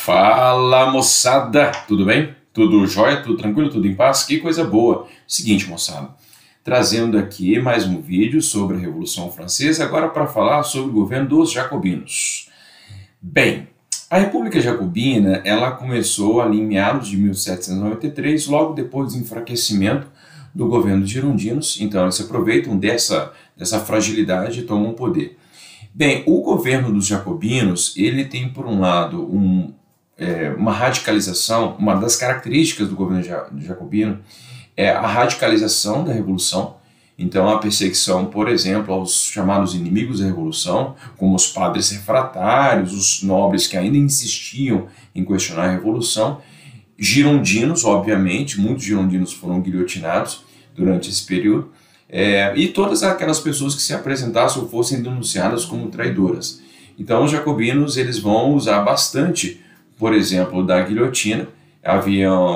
Fala, moçada, tudo bem? Tudo jóia? Tudo tranquilo? Tudo em paz? Que coisa boa! Seguinte, moçada, trazendo aqui mais um vídeo sobre a Revolução Francesa, agora para falar sobre o governo dos jacobinos. Bem, a República Jacobina, ela começou ali em meados de 1793, logo depois do enfraquecimento do governo dos girondinos, então eles se aproveitam dessa fragilidade e tomam o poder. Bem, o governo dos jacobinos, ele tem por um lado uma radicalização, uma das características do governo jacobino é a radicalização da revolução, então a perseguição, por exemplo, aos chamados inimigos da revolução, como os padres refratários, os nobres que ainda insistiam em questionar a revolução, girondinos, obviamente, muitos girondinos foram guilhotinados durante esse período, e todas aquelas pessoas que se apresentassem ou fossem denunciadas como traidoras. Então os jacobinos eles vão usar bastante, por exemplo, da guilhotina. Havia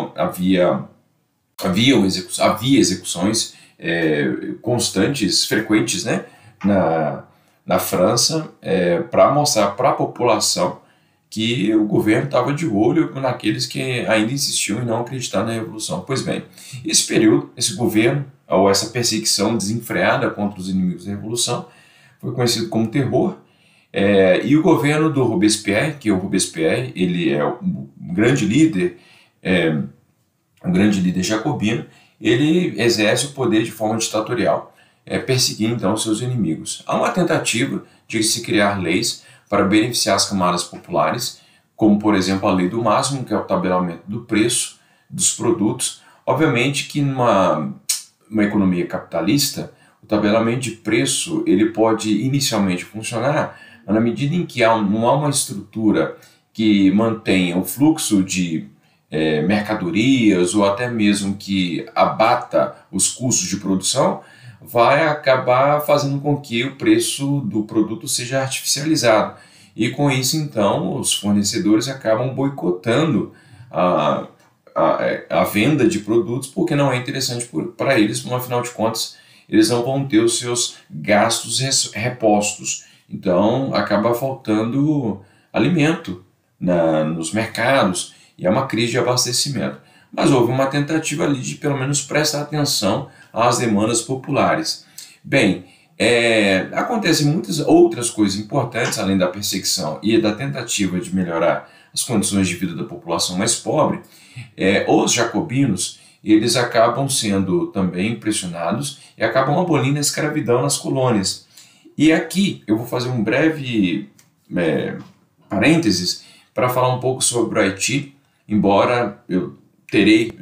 execuções constantes, frequentes, né, na França, para mostrar para a população que o governo estava de olho naqueles que ainda insistiam em não acreditar na revolução. Pois bem, esse período, esse governo, ou essa perseguição desenfreada contra os inimigos da revolução, foi conhecido como terror. E o governo do Robespierre, que o Robespierre, ele é um grande líder jacobino, ele exerce o poder de forma ditatorial, perseguindo então seus inimigos. Há uma tentativa de se criar leis para beneficiar as camadas populares, como por exemplo a lei do máximo, que é o tabelamento do preço dos produtos. Obviamente que numa economia capitalista, o tabelamento de preço ele pode inicialmente funcionar, mas na medida em que não há uma estrutura que mantenha o fluxo de mercadorias ou até mesmo que abata os custos de produção, vai acabar fazendo com que o preço do produto seja artificializado. E com isso, então, os fornecedores acabam boicotando a venda de produtos porque não é interessante para eles, mas afinal de contas, eles não vão ter os seus gastos repostos. Então, acaba faltando alimento nos mercados e é uma crise de abastecimento. Mas houve uma tentativa ali de pelo menos prestar atenção às demandas populares. Bem, acontecem muitas outras coisas importantes, além da perseguição e da tentativa de melhorar as condições de vida da população mais pobre. Os jacobinos, eles acabam sendo também pressionados e acabam abolindo a escravidão nas colônias. E aqui eu vou fazer um breve parênteses para falar um pouco sobre o Haiti, embora eu terei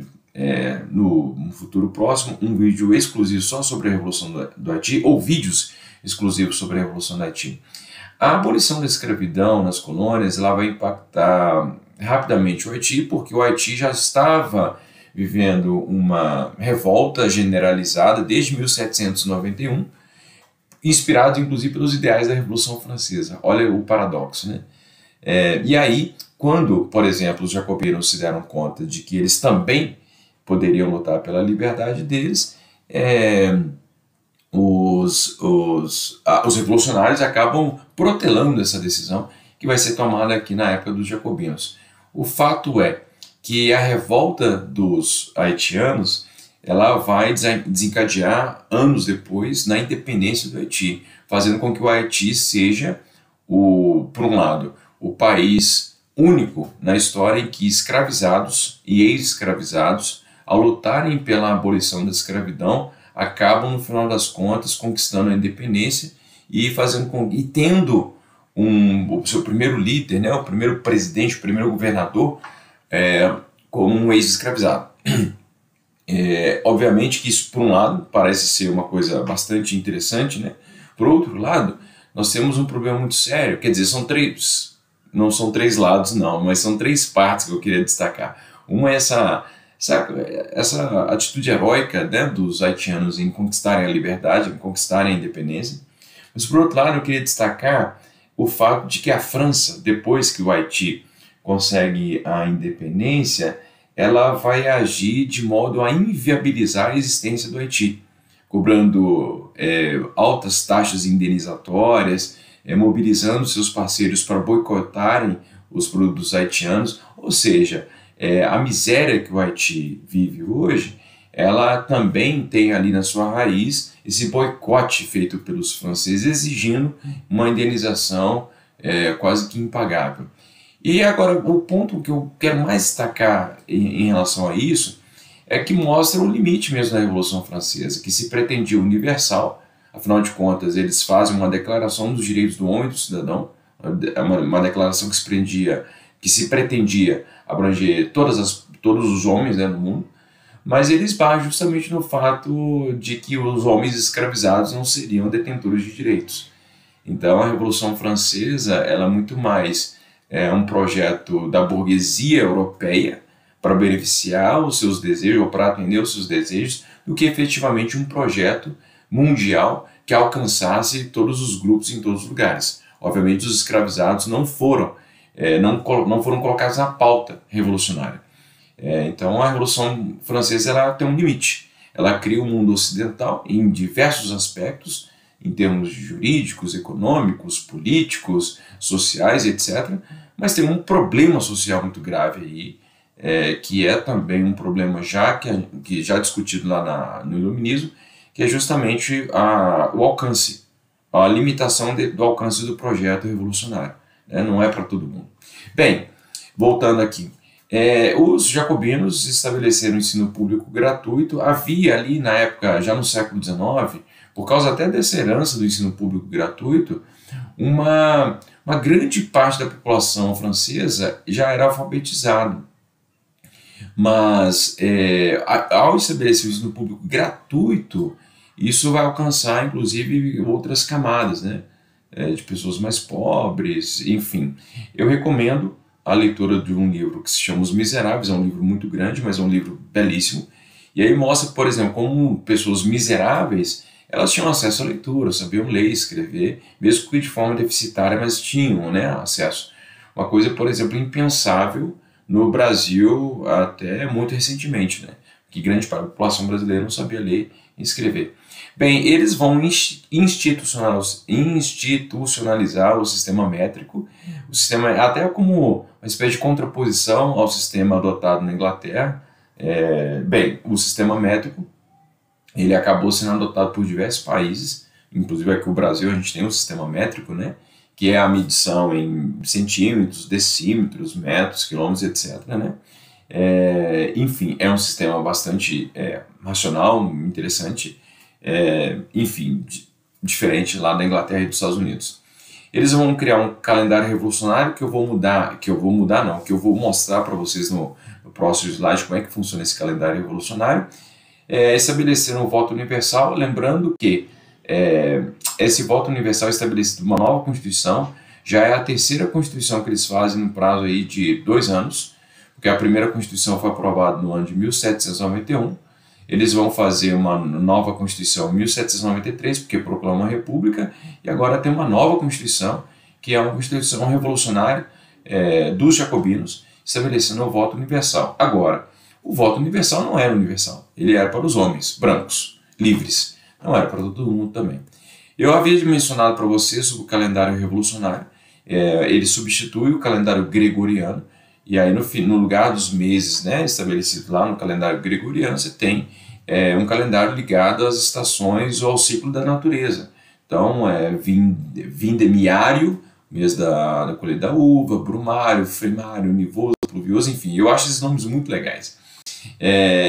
no futuro próximo um vídeo exclusivo só sobre a Revolução do Haiti, ou vídeos exclusivos sobre a Revolução do Haiti. A abolição da escravidão nas colônias ela vai impactar rapidamente o Haiti, porque o Haiti já estava vivendo uma revolta generalizada desde 1791, inspirado inclusive pelos ideais da Revolução Francesa. Olha o paradoxo, né? E aí, quando, por exemplo, os jacobinos se deram conta de que eles também poderiam lutar pela liberdade deles, os revolucionários acabam protelando essa decisão que vai ser tomada aqui na época dos jacobinos. O fato é que a revolta dos haitianos ela vai desencadear anos depois na independência do Haiti, fazendo com que o Haiti seja, por um lado, o país único na história em que escravizados e ex-escravizados, ao lutarem pela abolição da escravidão, acabam, no final das contas, conquistando a independência e tendo o seu primeiro líder, né, o primeiro presidente, o primeiro governador, como um ex-escravizado. Obviamente que isso, por um lado, parece ser uma coisa bastante interessante, né? Por outro lado, nós temos um problema muito sério, quer dizer, não são três lados não, mas são três partes que eu queria destacar. Uma é essa atitude heróica, né, dos haitianos em conquistarem a liberdade, em conquistarem a independência. Mas por outro lado eu queria destacar o fato de que a França, depois que o Haiti consegue a independência, ela vai agir de modo a inviabilizar a existência do Haiti, cobrando altas taxas indenizatórias, mobilizando seus parceiros para boicotarem os produtos haitianos, ou seja, a miséria que o Haiti vive hoje, ela também tem ali na sua raiz esse boicote feito pelos franceses, exigindo uma indenização quase que impagável. E agora, o ponto que eu quero mais destacar em relação a isso é que mostra o limite mesmo da Revolução Francesa, que se pretendia universal. Afinal de contas, eles fazem uma declaração dos direitos do homem e do cidadão, uma declaração que se pretendia abranger todos os homens, né, no mundo, mas eles basam justamente no fato de que os homens escravizados não seriam detentores de direitos. Então a Revolução Francesa ela é muito mais um projeto da burguesia europeia para beneficiar os seus desejos ou para atender os seus desejos, do que efetivamente um projeto mundial que alcançasse todos os grupos em todos os lugares. Obviamente os escravizados não foram colocados na pauta revolucionária. Então a Revolução Francesa ela tem um limite. Ela cria o mundo ocidental em diversos aspectos, em termos jurídicos, econômicos, políticos, sociais, etc. Mas tem um problema social muito grave aí, que é também um problema que já discutido lá no Iluminismo, que é justamente o alcance, a limitação do alcance do projeto revolucionário. Não é para todo mundo. Bem, voltando aqui. Os jacobinos estabeleceram o ensino público gratuito. Havia ali na época, já no século XIX, por causa até dessa herança do ensino público gratuito, uma grande parte da população francesa já era alfabetizada. Mas ao estabelecer o ensino público gratuito, isso vai alcançar inclusive outras camadas, né? De pessoas mais pobres, enfim. Eu recomendo a leitura de um livro que se chama Os Miseráveis, é um livro muito grande, mas é um livro belíssimo, e aí mostra, por exemplo, como pessoas miseráveis, elas tinham acesso à leitura, sabiam ler e escrever, mesmo que de forma deficitária, mas tinham, né, acesso. Uma coisa, por exemplo, impensável no Brasil até muito recentemente, né, que grande parte da população brasileira não sabia ler e escrever. Bem, eles vão institucionalizar o sistema métrico, o sistema até como uma espécie de contraposição ao sistema adotado na Inglaterra. Bem, o sistema métrico ele acabou sendo adotado por diversos países, inclusive aqui no Brasil a gente tem um sistema métrico, né, que é a medição em centímetros, decímetros, metros, quilômetros, etc., né? Enfim, é um sistema bastante racional, interessante, enfim, diferente lá da Inglaterra e dos Estados Unidos. Eles vão criar um calendário revolucionário que eu vou mostrar para vocês no próximo slide como é que funciona esse calendário revolucionário. Estabeleceram o voto universal, lembrando que esse voto universal estabelecido uma nova Constituição, já é a terceira Constituição que eles fazem no prazo aí de 2 anos, porque a primeira Constituição foi aprovada no ano de 1791, eles vão fazer uma nova Constituição em 1793, porque proclama a República, e agora tem uma nova Constituição, que é uma Constituição revolucionária dos jacobinos, estabelecendo o voto universal. Agora, o voto universal não era universal, ele era para os homens, brancos, livres, não era para todo mundo também. Eu havia mencionado para vocês sobre o calendário revolucionário, ele substitui o calendário gregoriano, e aí no lugar dos meses, né, estabelecidos lá no calendário gregoriano, você tem um calendário ligado às estações ou ao ciclo da natureza. Então, vindemiário, mês da colheita da uva, brumário, fremário, nivoso, pluvioso, enfim, eu acho esses nomes muito legais.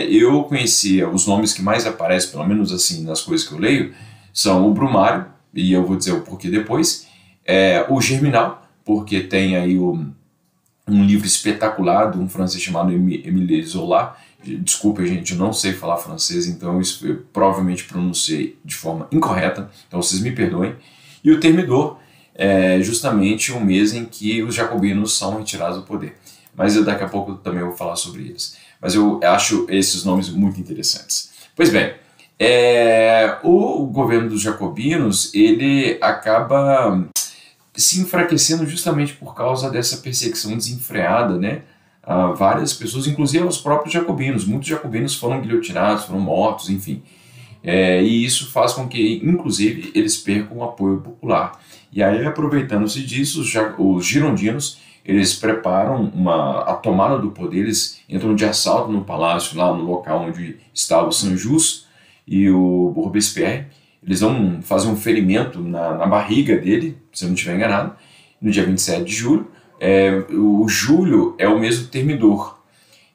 Eu conhecia os nomes que mais aparecem, pelo menos assim, nas coisas que eu leio, são o brumário, e eu vou dizer o porquê depois, o germinal, porque tem aí um livro espetacular de um francês chamado Émile Zola. Desculpa, gente, eu não sei falar francês, então eu provavelmente pronunciei de forma incorreta, então vocês me perdoem. E o Termidor é justamente o mês em que os jacobinos são retirados do poder. Mas daqui a pouco eu também vou falar sobre eles. Mas eu acho esses nomes muito interessantes. Pois bem, o governo dos jacobinos, ele acaba se enfraquecendo justamente por causa dessa perseguição desenfreada, né, a várias pessoas, inclusive aos próprios jacobinos. Muitos jacobinos foram guilhotinados, foram mortos, enfim. E isso faz com que, inclusive, eles percam o apoio popular. E aí, aproveitando-se disso, os girondinos, eles preparam a tomada do poder, eles entram de assalto no palácio, lá no local onde estava o Saint-Just e o Robespierre. Eles vão fazer um ferimento na barriga dele, se eu não estiver enganado, no dia 27 de julho. O julho é o mês do Termidor.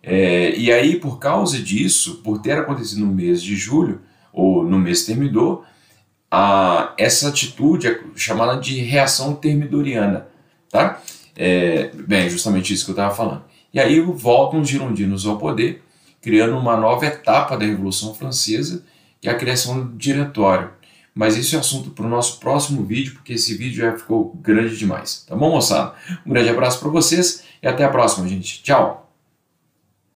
E aí, por causa disso, por ter acontecido no mês de julho, ou no mês Termidor, essa atitude é chamada de reação termidoriana, tá? Bem, justamente isso que eu estava falando. E aí voltam os girondinos ao poder, criando uma nova etapa da Revolução Francesa, que é a criação do diretório. Mas isso é assunto para o nosso próximo vídeo, porque esse vídeo já ficou grande demais. Tá bom, moçada? Um grande abraço para vocês e até a próxima, gente. Tchau!